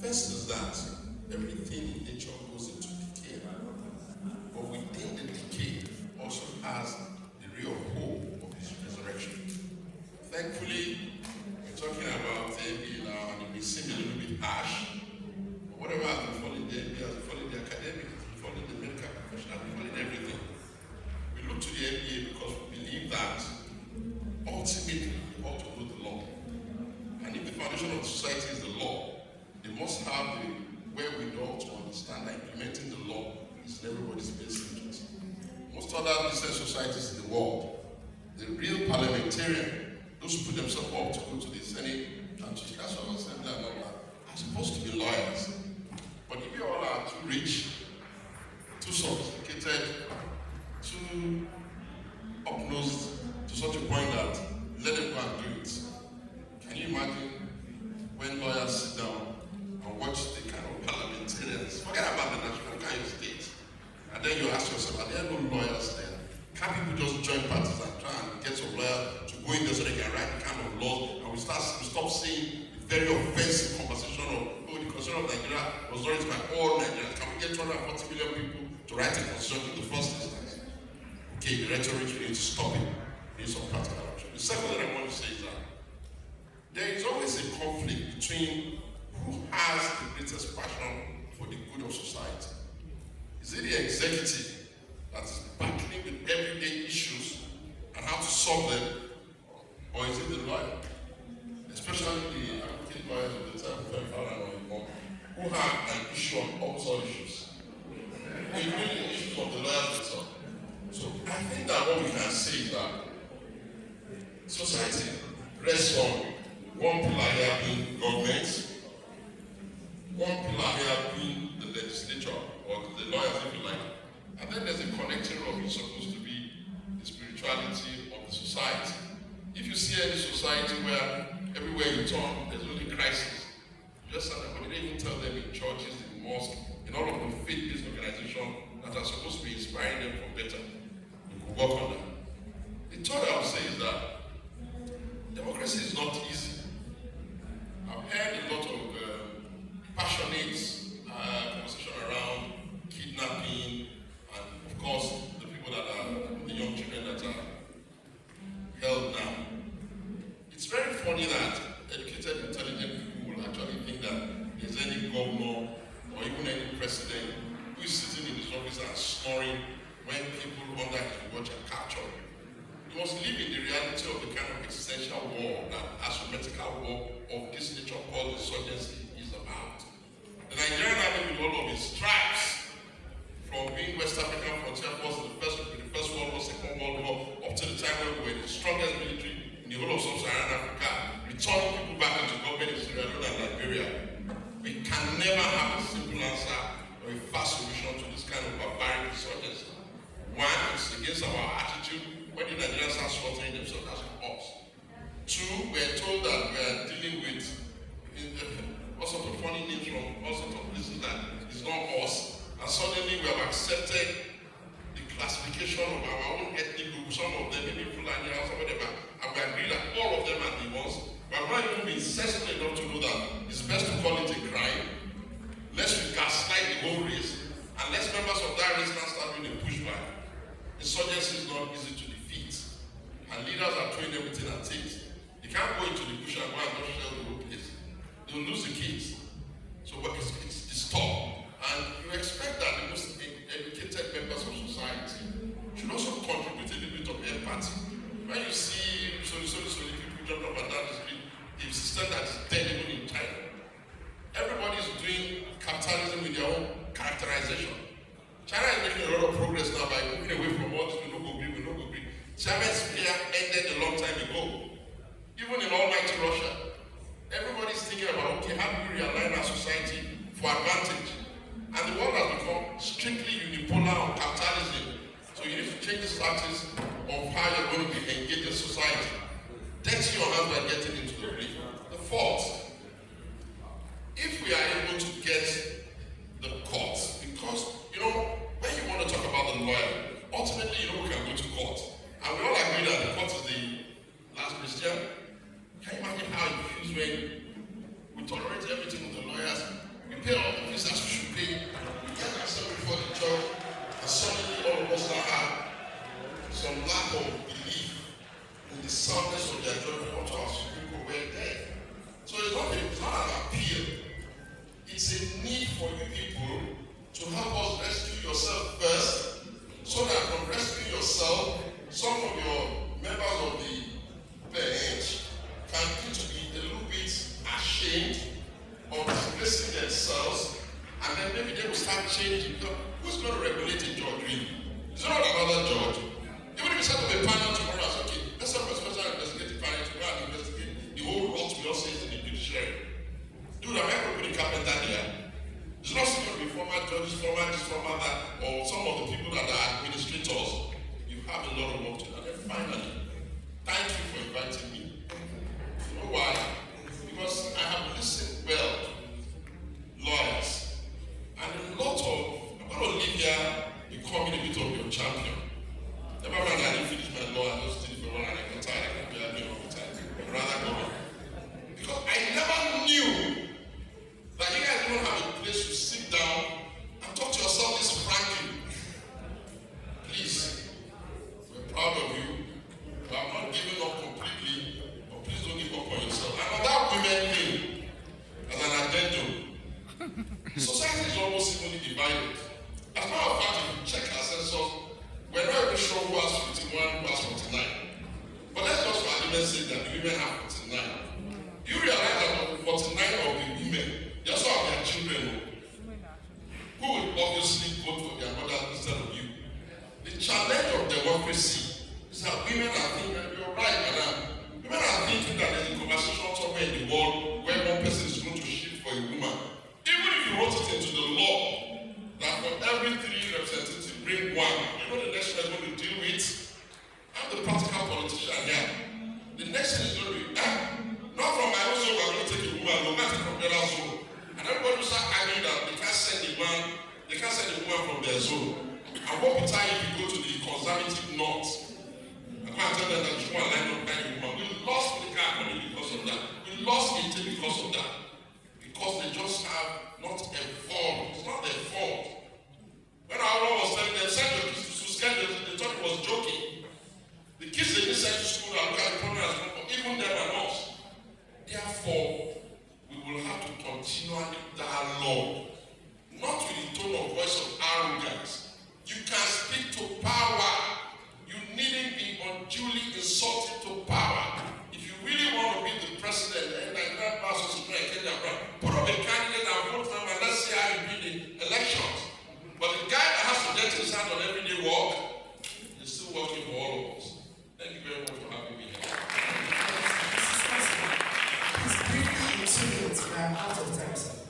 First is that everything in nature goes into decay, but within the decay also has the real hope of his resurrection. Thankfully, we're talking about the NBA now, and it may seem a little bit harsh, but whatever has been following the NBA, has been following the academic, has been following the medical profession, has been following everything. We look to the NBA because we believe that ultimately we ought to know the law. And if the foundation of society is the law, they must have the wherewithal to understand that implementing the law is in everybody's best interest. Most other business societies in the world, the real parliamentarian, those who put themselves up to go to the Senate and to the House of Assembly and all that, are supposed to be lawyers. But if you all are too rich, too sophisticated, too up-nosed, to such a point that let them go and do it. Can you imagine when lawyers sit down and watch the kind of parliamentarians, forget about the national kind of state, and then you ask yourself, are there no lawyers there? Can't people just join parties and try and get some lawyers to go in there so they can write the kind of laws, and we stop seeing the very offensive conversation of, oh, the constitution of Nigeria was raised by all Nigerians. Can we get 240 million people to write a constitution in the first instance? Okay, the rhetoric, we need to stop it. We need some practical action. The second thing I want to say is that there is always a conflict between who has the greatest passion for the good of society. Is it the executive that is battling with everyday issues and how to solve them, or is it the lawyer? Especially the advocate lawyers of the time, who have an issue on all issues, including the issues of the lawyers themselves. So I think that what we can say is that society rests on one pillar here being government, one pillar here being the legislature or the lawyers, if you like, and then there's a connecting rod which is supposed to be the spirituality of the society. If you see any society where everywhere you turn there's only crisis, just like they even tell them in churches, in mosques, in all of the faith-based organizations that are supposed to be inspiring them for better, we could work on that. The third I would say is that democracy is not easy. I've heard a lot of passionate conversation around kidnapping and, of course, the people that are, the young children that are held now. It's very funny that educated, intelligent people will actually think that there's any governor or even any president who is sitting in his office and snoring when people under his watch are captured. You must live in the reality of the kind of existential war that asymmetrical war of this nature called insurgency is about. The Nigerian army, with all of its stripes, from being West African frontier force in the First World War, Second World War, up to the time when we were the strongest military in the whole of Sub-Saharan Africa, returning people back into government in Sierra Leone and Liberia. We can never have a simple answer or a fast solution to this kind of barbaric insurgency. One, it's against our attitude. When the Nigerians are slaughtering themselves as a horse. Two, we're told that we're dealing with all sorts of funny names from all sorts of places that it's not us. And suddenly we have accepted the classification of our own ethnic group, some of them maybe Fulani or whatever, and we agree that all of them are the ones. But we're not even being sensible enough to know that it's best to call it a crime. Lest we gaslight the whole race, and lest members of that race can start doing a pushback. Insurgency is not easy to defeat, and leaders are throwing everything at it. You can't go into the bush and go and just shell the whole place. They'll lose the kids. So it's disturbed. And you expect that the most educated members of society should also contribute a little bit of empathy. When you see so people jump up and down the street, the system that is dead even in China. Everybody is doing capitalism with their own characterization. China is making a lot of progress now by moving away from all this we no go green. China's fear ended a long time ago. Even in almighty Russia, everybody's thinking about, okay, how do we realign our society for advantage? And the world has become strictly unipolar on capitalism. So you need to change the status of how you're going to be engaged in society. Dirty your hands by getting into the grave. The fourth, if we are able to get the courts, because, when you want to talk about the lawyer, ultimately, we can go to court. And we all agree that the court is the last Christian. Can you imagine how it feels when we tolerate everything with the lawyers it's a need for you people to help us rescue yourself first, so that from rescuing yourself, some of your members of the bench can get to be a little bit ashamed of displacing themselves, and then maybe they will start changing. Who's going to regulate a judge really? Is there not another judge? Even if you set up a panel tomorrow, I say, okay, let's have a special investigative panel tomorrow and investigate the whole rot we all say in the judiciary. Dude, I'm not going to put a carpenter there. It's not going to be former judges, former this, former that, or some of the people that are administrators. You have a lot of work to do. And then finally, thank you for inviting me. You know why? Because I have listened well to lawyers. And a lot of, I'm going to leave here becoming a bit of your champion. Never mind, I didn't finish my law, I just did it for one and I got tired. I can't be all the time. I'd rather go on. Because I never knew that you guys don't have a place to sit down and talk to yourself this frankly. Please, we're proud of you. You have not given up completely, but please don't give up on yourself. And on that women thing, as an addendum, society is almost evenly divided. As a matter of fact, if you check our census, we're not even sure who has 51, who has 49. But let's just for argument's sake that the women have 49. You realize that 49 of the women, they also have their children who will obviously vote for their mothers instead of you. The challenge of democracy is that women are thinking, and you're right, madam, women are thinking that there's a conversation somewhere in the world where one person is going to shift for a woman. Even if you wrote it into the law, that for every 3 representatives, bring one. You know the next one is going to deal with? I'm the practical politician here. The next thing is going to be, not from my own zone, I'm going to take a woman, no matter from the other zone. And everybody will start arguing that they can't send the woman from their zone. And what will tell if you go to the conservative north? I can't tell them that you want to line up kind of woman. We lost the car economy because of that. We lost it because of that. Because they just have not evolved. It's not their fault. When our law was telling them, send your kids to school, they thought it was joking. The kids they didn't send to school are looking at the problem as well, even them and us. Therefore, we will have to continually dialogue, not with the tone of voice of arrogance. You can speak to power. You needn't be unduly insulted to power. If you really want to be the president, and like that person, Ikeja, put up a candidate and vote for him, and let's see how you win the elections. But the guy that has to get his hand on everyday work is still working for all of us. Thank you very much for having me here. Please briefly, in 2 minutes, we are out of time, sir.